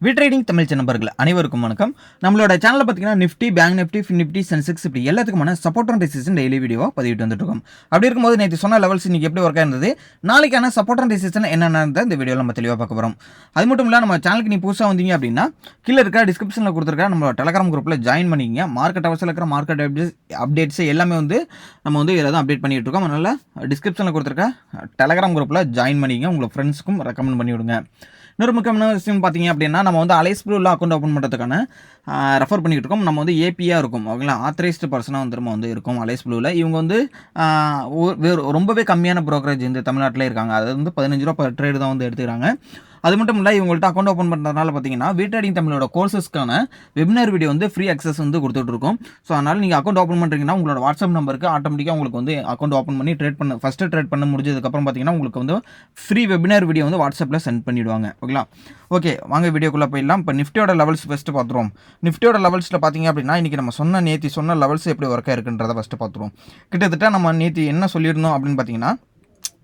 Trading Tamil நண்பர்கள் அனைவருக்கும் வணக்கம். நம்மளோட சேனலில் பார்த்தீங்கன்னா Nifty, bank Nifty, fin Nifty, Sensex இப்படி எல்லாத்துக்குமான support and resistance daily video பதிவிட்டு வந்துட்டு இருக்கோம். அப்படி இருக்கும்போது நேற்று சொன்ன லெவல்ஸ் இன்னைக்கு எப்படி ஒர்க் இருந்தது, நாளைக்கான சப்போர்ட் அண்ட் ரெசிஸ்டன்ஸ் என்னென்ன இந்த வீடியோவில் நம்ம தெளிவாக பார்க்க போகிறோம். அது மட்டும் இல்லை, நம்ம சேனலுக்கு நீ புதுசாக வந்தீங்க அப்படின்னா கீழே இருக்க டிஸ்கிரிப்ஷனில் கொடுத்துருக்க நம்ம டெலகிராம் குரூப்பில் ஜாயின் பண்ணிங்க. மார்க்கெட் அவர்ஸில் இருக்கிற மார்க்கெட் அப்டேட்ஸ் எல்லாமே நம்ம இதில் தான் அப்டேட் பண்ணிட்டு இருக்கோம். அதனால் டிஸ்கிரிப்ஷனில் கொடுத்துருக்க டெலகிராம் குரூப்பில் ஜாயின் பண்ணிங்க. உங்களை ஃப்ரெண்ட்ஸுக்கும் ரெக்கமெண்ட் பண்ணி விடுங்க. இன்னொரு முக்கியமான விஷயம் பார்த்தீங்க அப்படின்னா, நம்ம அலைஸ் ப்ளூவில் அக்கௌண்ட் ஓப்பன் பண்ணுறதுக்கான ரெஃபர் பண்ணிக்கிட்டு இருக்கோம். நம்ம ஏபியாக இருக்கும், ஓகேங்களா, ஆத்தரைஸ்டு பர்சனாக நம்ம இருக்கும் அலைஸ் ப்ளூவில். இவங்க ரொம்பவே கம்மியான ப்ரோக்கரேஜ் இந்த தமிழ்நாட்டில் இருக்காங்க. அது 15 ரூபா பர் ட்ரேடு தான் எடுத்துக்கிறாங்க. அது மட்டும் இல்லை, இவங்கள்ட்ட அக்கௌண்ட் ஓப்பன் பண்ணுறதுனால பார்த்தீங்கன்னா ட்ரேடிங் தமிழோட கோர்சஸ்க்கான வெபினார் வீடியோ ஃப்ரீ அக்சஸ் கொடுத்துட்டு இருக்கோம். ஸோ அதனால் நீங்கள் அக்கௌண்ட் ஓப்பன் பண்ணுறீங்கன்னா உங்களோட வாட்ஸ்அப் நம்பருக்கு ஆட்டோமேட்டிக்காக உங்களுக்கு அக்கௌண்ட் ஓப்பன் பண்ணி ஃபஸ்ட்டு ட்ரேட் பண்ண முடிஞ்சதுக்கப்புறம் பார்த்தீங்கன்னா உங்களுக்கு ஃப்ரீ வெபினார் வீடியோ வாட்ஸ்அப்பில் சென்ட் பண்ணிவிடுவாங்க. ஓகேங்களா, ஓகே வாங்க வீடியோக்குள்ளே போயிடலாம். இப்போ நிஃப்டியோட லெவல்ஸ் ஃபஸ்ட்டு பார்த்துருவோம். நிஃப்டியோட லெவல்ஸில் பார்த்தீங்க அப்படின்னா இன்றைக்கி நம்ம நேற்று சொன்ன லெவல்ஸ் எப்படி ஒர்க்காக இருக்குன்றதை ஃபஸ்ட்டு பார்த்துருவோம். கிட்டத்தட்ட நம்ம நேற்று என்ன சொல்லியிருந்தோம் அப்படின்னு பார்த்தீங்கன்னா,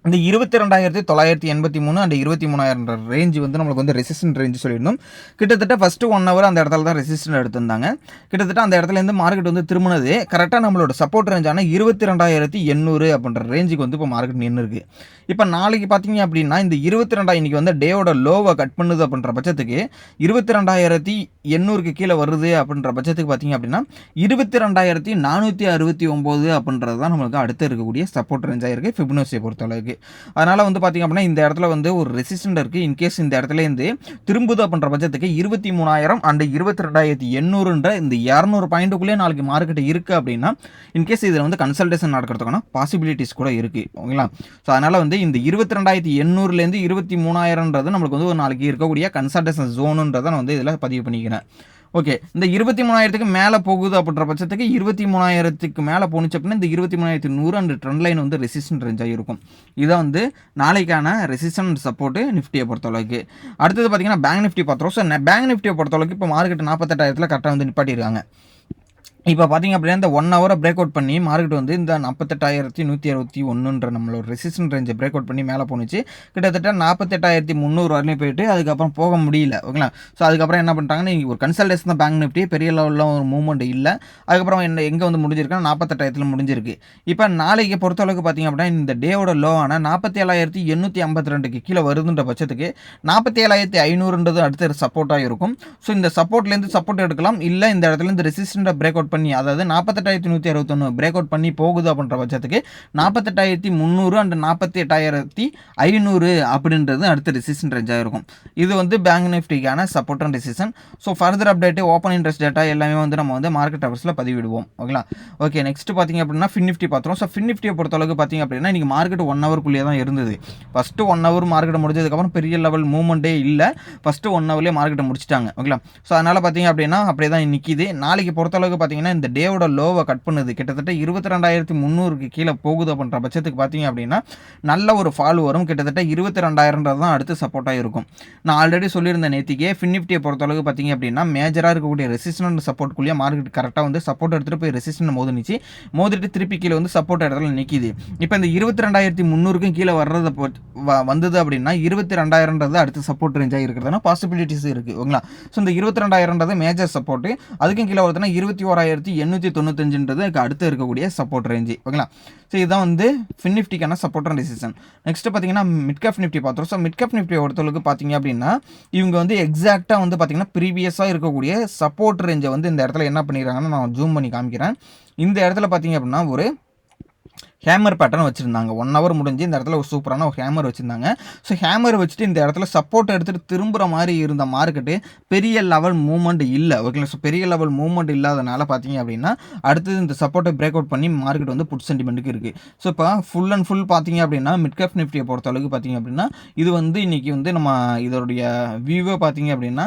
இந்த 22,983 அண்ட் 23,000 ரேஞ்சு நம்மளுக்கு ரெசிஸ்டன்ட் ரேஞ்சு சொல்லியிருந்தோம். கிட்டத்தட்ட ஃபஸ்ட்டு 1 ஹவர் அந்த இடத்துல தான் ரெசிஸ்டன்ட் எடுத்திருந்தாங்க. கிட்டத்தட்ட அந்த இடத்துலேருந்து மார்க்கெட் திரும்பினது கரெக்டாக நம்மளோட சப்போர்ட் ரேஞ்சான 22,800 அப்படின்ற ரேஞ்சுக்கு இப்போ மார்க்கெட் நின்று இருக்குது. இப்போ நாளைக்கு பார்த்தீங்க அப்படின்னா இந்த 22 இன்றைக்கி டேயோட லோவை கட் பண்ணுது அப்படின்ற பட்சத்துக்கு 22,800க்கு கீழே வருது அப்படின்ற பட்சத்துக்கு பார்த்தீங்க அப்படின்னா 22,469 அப்படின்றது தான் நம்மளுக்கு அடுத்து இருக்கக்கூடிய சப்போர்ட் ரேஞ்சாக இருக்குது ஃபிபனோசியை பொறுத்தளவுக்கு. அதனால் பார்த்திங்க அப்படின்னா இந்த இடத்துல ஒரு ரெசிஸ்டன்ட் இருக்குது. இன்கேஸ் இந்த இடத்துலேருந்து திரும்புது அப்படின்ற பட்சத்துக்கு 23,000 அண்ட் 22,800ன்ற இந்த 200 பாயிண்ட்டுக்குள்ளேயே நாளைக்கு மார்க்கெட் இருக்குது அப்படின்னா இன்கேஸ் இதில் கன்சல்டேஷன் நடக்கிறதுக்கான பாசிபிலிட்டிஸ் கூட இருக்குது. ஓகேங்களா, ஸோ அதனால் இந்த 22,800லேருந்து 23,000ன்றது நம்மளுக்கு ஒரு நாளைக்கு இருக்கக்கூடிய கன்சல்டேஷன் ஜோனுன்றதை நான் இதில் பதிவு பண்ணிக்கிறேன். ஓகே, இந்த 23,000க்கு மேலே போகுது அப்படின்ற பட்சத்துக்கு 23,000க்கு மேலே போணுச்சு அப்படின்னா இந்த 23,100 அண்ட் ட்ரெண்ட் லைன் ரெசிஸ்டன்ட் ரேஞ்சாக இருக்கும். இதான் நாளைக்கான ரெசிஸ்டன்ட் சப்போர்ட்டு நிஃப்டியை பொறுத்தளவுக்கு. அடுத்தது பார்த்தீங்கன்னா பேங்க் நிஃப்டி பார்த்துருவோம். ஸோ பேங்க் நிஃப்டியை பொறுத்தளவுக்கு இப்போ மார்க்கெட் 48,000 கரெக்டாக நிப்பாட்டியிருக்காங்க. இப்போ பார்த்தீங்க அப்படின்னா இந்த 1 ஹவரை பிரேக் அவுட் பண்ணி மார்க்கெட் இந்த 48,161ன்ற நம்மளோட ரெசிஸ்டன்ட் ரேஞ்சை பிரேக் அவுட் பண்ணி மேலே போணுச்சு. கிட்டத்தட்ட 48,300 வரலையும் போயிட்டு அதுக்கப்புறம் போக முடியல. ஓகேங்களா, ஸோ அதுக்கப்புறம் என்ன பண்ணிட்டாங்கன்னா நீங்கள் ஒரு கன்சல்டேஷன் தான் பேங்க் நிஃப்டி, பெரிய லெவலில் ஒரு மூவ்மெண்ட் இல்லை. அதுக்கப்புறம் எங்கே முடிஞ்சிருக்குன்னா 48,000 முடிஞ்சிருக்கு. இப்போ நாளைக்கு பொறுத்தளவுக்கு பார்த்தீங்க அப்படின்னா இந்த டேவோட லோவான 47,852க்கு கீழே வருதுன்ற பட்சத்துக்கு 47,500ன்றது அடுத்த சப்போர்ட்டாக இருக்கும். ஸோ இந்த சப்போர்ட்லேருந்து சப்போர்ட் எடுக்கலாம், இல்லை இந்த இடத்துல இந்த ரெசிஸ்டன்ட்டை பிரேக் அவுட் பண்ணி, அதாவது 48,161 பிரேக் அவுட் பண்ணி போகுது அப்படின்ற பட்சத்துக்கு 48,300 அண்ட் 48,500 அப்படின்றது அடுத்த ரெசிஸ்டன்ட் ரேஞ்சாக இருக்கும். இது பேங்க் நிஃப்டிக்கான support and resistant. So further update, open interest data எல்லாமே நம்ம மார்க்கெட் அவர்ஸில் பதிவிடுவோம். ஓகேங்களா, ஓகே நெக்ஸ்ட் பார்த்தீங்க அப்படின்னா ஃபின் நிஃப்டி பார்த்துருவோம். ஸோ ஃபின் நிஃப்டியை பொறுத்தளவுக்கு பார்த்தீங்க அப்படின்னா இன்றைக்கி மார்க்கெட் 1 ஹவருக்குள்ளேயே தான் இருந்தது. ஃபஸ்ட்டு 1 ஹவர் மார்க்கெட் முடிஞ்சதுக்கப்புறம் பெரிய லெவல் மூவ்மெண்ட்டே இல்லை. ஃபஸ்ட்டு 1 ஹவர்லேயே மார்க்கெட்டை முடிச்சிட்டாங்க. ஓகேங்களா, ஸோ அதனால் பார்த்தீங்க அப்படின்னா அப்படியே தான் நிற்கிது. நாளைக்கு பொறுத்தளவுக்கு பார்த்தீங்கன்னா இந்த டேவோட லோவை கட் பண்ணுது கிட்டத்தட்ட 22,300க்கு கீழே போகுது அப்படின்ற பட்சத்துக்கு பார்த்தீங்க அப்படின்னா நல்ல ஒரு ஃபால் வரும். கிட்டத்தட்ட 22,000 தான் அடுத்து சப்போர்ட்டாக இருக்கும். நான் ஆல்ரெடி சொல்லியிருந்தேன் நேற்றுக்கே ஃபின் நிஃப்டியை பொறுத்தளவுக்கு பார்த்தீங்க அப்படின்னா மேஜராக இருக்கக்கூடிய ரெசிஸ்டன்ட் சப்போர்ட்குள்ளேயே மார்க்கெட் கரெக்டாக சப்போர்ட் எடுத்துகிட்டு போய் ரெசிஸ்டன்ட் மோதிட்டு திருப்பி கீழே சப்போர்ட் இடத்துல நிற்கிது. இப்போ இந்த 22,300க்கும் கீழே வர்றதை வந்தது அப்படின்னா 22,000ன்றது அடுத்து சப்போர்ட் ரேஞ்சாக இருக்கிறதுனா பாசிபிலிட்டிஸ் இருக்குது. ஓகேங்களா, ஸோ இந்த 22,000ன்றது மேஜர் சப்போர்ட்டு. அதுக்கும் கீழே வருதுன்னா 21,895ன்றது அடுத்து இருக்கக்கூடிய சப்போர்ட் ரேஞ்சு. ஓகேங்களா, ஸோ இதுதான் ஃபின் நிஃப்டிக்கான சப்போர்ட் அண்ட் ரெசிஸ்டன். நெக்ஸ்ட் பார்த்தீங்கன்னா மிட் கேப் நிஃப்டி பார்த்துருவோம். ஸோ மிட் கேப் நிஃப்டி ஒருத்தவங்களுக்கு பார்த்தீங்க அப்படின்னா இவங்க எக்ஸாக்டாக பார்த்தீங்கன்னா ப்ரீவியஸாக இருக்கக்கூடிய சப்போர்ட் ரேஞ்சை இந்த இடத்துல என்ன பண்ணிடுறாங்கன்னா நான் ஜூம் பண்ணி காமிக்கிறேன். இந்த இடத்துல பார்த்தீங்க அப்படின்னா ஒரு ஹேமர் பேட்டர்ன் வச்சுருந்தாங்க. 1 ஹவர் முடிஞ்சு இந்த இடத்துல ஒரு சூப்பரான ஒரு ஹேமர் வச்சுருந்தாங்க. ஸோ ஹேமர் வச்சுட்டு இந்த இடத்துல சப்போர்ட் எடுத்துகிட்டு திரும்புகிற மாதிரி இருந்த மார்க்கெட்டு பெரிய லெவல் மூவ்மெண்ட் இல்லை. ஓகேங்களா, ஸோ பெரிய லெவல் மூவ்மெண்ட் இல்லாதனால பார்த்தீங்க அப்படின்னா அடுத்தது இந்த சப்போர்ட்டை பிரேக் அவுட் பண்ணி மார்க்கெட் புட் சென்டிமெண்ட்டுக்கு இருக்குது. ஸோ இப்போ ஃபுல் அண்ட் ஃபுல் பார்த்தீங்க அப்படின்னா மிட் கேப் நிஃப்டியை பொறுத்தளவுக்கு பார்த்தீங்க அப்படின்னா இது இன்றைக்கி நம்ம இதோடைய வியூவை பார்த்தீங்க அப்படின்னா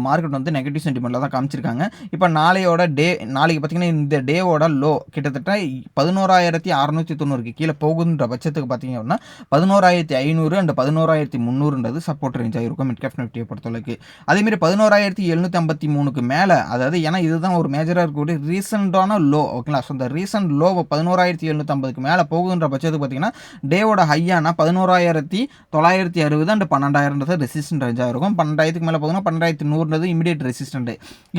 மார்க்கெட் நெகட்டிவ் சென்டிமெண்ட்டில் தான் காமிச்சிருக்காங்க. இப்போ நாளைக்கு பார்த்தீங்கன்னா இந்த டேவோட லோ கிட்டத்தட்ட 11,690 1190க்கு கீழே போகுன்ற பட்சத்துக்கு பார்த்தீங்க அப்படின்னா 11,500 அண்ட் 11,300ன்றது சப்போர்ட் ரேஞ்சாக இருக்கும் மிட் கேப் நிஃப்டியை பொறுத்தளவுக்கு. அதேமாரி 11,753க்கு மேலே, அதாவது ஏன்னா இதுதான் ஒரு மேஜராக இருக்கக்கூடிய ரீசெண்டான லோ, ஓகேங்களா. ஸோ இந்த ரீசெண்ட் லோ 11,750க்கு மேலே போகுன்ற பட்சத்துக்கு பார்த்தீங்கன்னா டேவோட ஹையான 11,960 அண்ட் 12,000ன்றது ரெசிஸ்டன்ட் ரேஞ்சாக இருக்கும். 12,000க்கு மேலே போகுதுன்னா 12,100ன்றது இமிடியேட் ரெசிஸ்டன்ட்.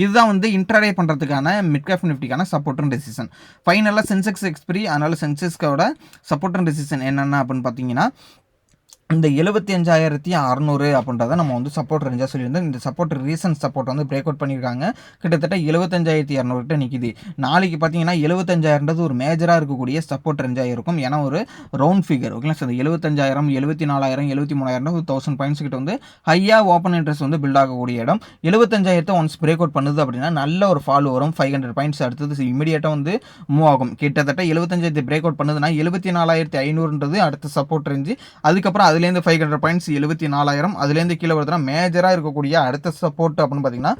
இதுதான் வந்து இன்ட்ராடே பண்ணுறதுக்கான மிட் கேப் நிஃப்டிக்கான சப்போர்ட் அண்ட் ரெசிஸ்டன்ட். ஃபைனலாக சென்செக்ஸ் எக்ஸ்பிரி, அதனால சென்செக்ஸோட சப்போர்ட் அண்ட் ரெசிஸ்டன்ட் என்னென்ன அப்படின்னு பார்த்தீங்கன்னா இந்த 75,600 அப்படின்றத நம்ம வந்து சப்போர்ட் ரேஞ்சாக சொல்லியிருந்தோம். இந்த சப்போர்ட் ரீசன்ட் சப்போர்ட் வந்து பிரேக் அவுட் பண்ணியிருக்காங்க. கிட்டத்தட்ட 75,200 நிற்கிது. நாளைக்கு பார்த்தீங்கன்னா 75,000ன்றது ஒரு மேஜராக இருக்கக்கூடிய சப்போர்ட் ரேஞ்சாக இருக்கும். ஏன்னா ஒரு ரவுண்ட் ஃபிகர், ஓகேங்களா. ஸோ 75,000, 74,000, 73,000 1000 பாயிண்ட்ஸ் கிட்ட வந்து ஹையாக ஓப்பன் இன்ட்ரெஸ்ட் வந்து பில்ட் ஆகக்கூடிய இடம். 75,000 ஒன்ஸ் பிரேக் அவுட் பண்ணுது அப்படின்னா நல்ல ஒரு ஃபால் வரும். 500 பாயிண்ட்ஸ் அடுத்தது இமீடியட்டாக வந்து மூவ் ஆகும். கிட்டத்தட்ட 75,000 பிரேக் அவுட் பண்ணுதுன்னா 74,500ன்றது அடுத்த சப்போர்ட் ரேஞ்சு. அதுக்கப்புறம் அதுலேருந்து 500 பாயிண்ட்ஸ் 74,000, அதுலேருந்து கீழே வருதுன்னா மேஜராக இருக்கக்கூடிய அடுத்த சப்போர்ட் அப்படின்னு பார்த்தீங்கன்னா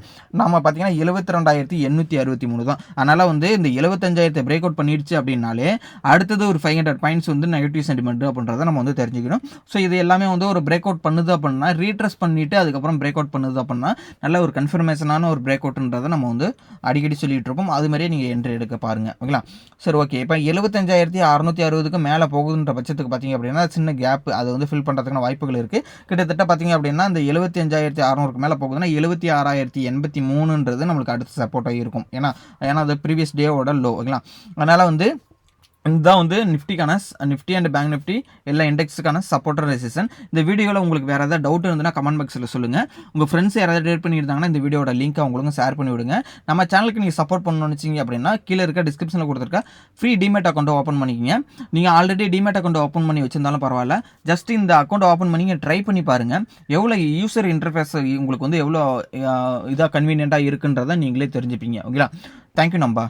நம்ம பார்த்தீங்கன்னா 72,863 தான். அதனால் வந்து இந்த 75,000 பிரேக் அவுட் பண்ணிடுச்சு அப்படின்னாலே அடுத்தது ஒரு 500 பாயிண்ட்ஸ் வந்து நெகட்டிவ் சென்டிமெண்ட் அப்படின்றத நம்ம வந்து தெரிஞ்சுக்கணும். ஸோ இது எல்லாமே வந்து ஒரு பிரேக் அவுட் பண்ணுது அப்படின்னா ரீட்ரெஸ் பண்ணிட்டு அதுக்கப்புறம் பிரேக் அவுட் பண்ணுது அப்படின்னா நல்ல ஒரு கன்ஃபர்மேஷனான ஒரு பிரேக் அவுட்ன்றதை நம்ம வந்து அடிக்கடி சொல்லிட்டு இருப்போம். அது மாதிரியே நீங்கள் என்ட்ரி எடுக்க பாருங்க, ஓகேங்களா. சரி, ஓகே. இப்போ 75,660க்கு மேலே போகுதுன்ற பட்சத்துக்கு பார்த்தீங்க அப்படின்னா சின்ன கேப் அதை வந்து ஃபில் பண்ணுறதுக்கான வாய்ப்புகள் இருக்குது. கிட்டத்தட்ட பார்த்தீங்க அப்படின்னா இந்த 75,600க்கு மேலே போகுதுன்னா 76,083ன்றது நம்மளுக்கு அடுத்த சப்போர்ட்டாக இருக்கும். ஏன்னா அது ப்ரீவியஸ் டேவோட லோ, ஓகேங்களா. அதனால் வந்து இதுதான் வந்து நிஃப்டி அண்ட் பேங்க் நிஃப்டி எல்லா இண்டெக்ஸுக்கான சப்போர்ட்டர் ரெசிஸ்டன்ட். இந்த வீடியோவில் உங்களுக்கு வேறு ஏதாவது டவுட் இருந்ததுன்னா கமெண்ட் பாக்ஸில் சொல்லுங்கள். உங்கள் ஃப்ரெண்ட்ஸ் யாராவது ட்ரேட் பண்ணியிருந்தாங்கன்னா இந்த வீடியோட லிங்க் அவங்களுக்கு ஷேர் பண்ணி விடுங்க. நம்ம சேனலுக்கு நீங்கள் சப்போர்ட் பண்ணணும்னு நினச்சிங்க அப்படின்னா கீழே இருக்க டிஸ்கிரிப்ஷனில் கொடுத்துருக்க ஃப்ரீ டிமேட் அக்கௌண்ட்டை ஓப்பன் பண்ணிக்கிங்க. நீங்கள் ஆல்ரெடி டிமேட் அக்கௌண்ட் ஓப்பன் பண்ணி வச்சிருந்தாலும் பரவாயில்ல, ஜஸ்ட் இந்த அக்கௌண்ட் ஓப்பன் பண்ணி ட்ரை பண்ணி பாருங்கள். எவ்வளோ யூசர் இன்டர்ஃபேஸ் உங்களுக்கு வந்து எவ்வளோ இதாக கன்வீனியண்ட்டாக இருக்குன்றதை நீங்களே தெரிஞ்சுப்பீங்க, ஓகேங்களா. தேங்க்யூ நம்பா.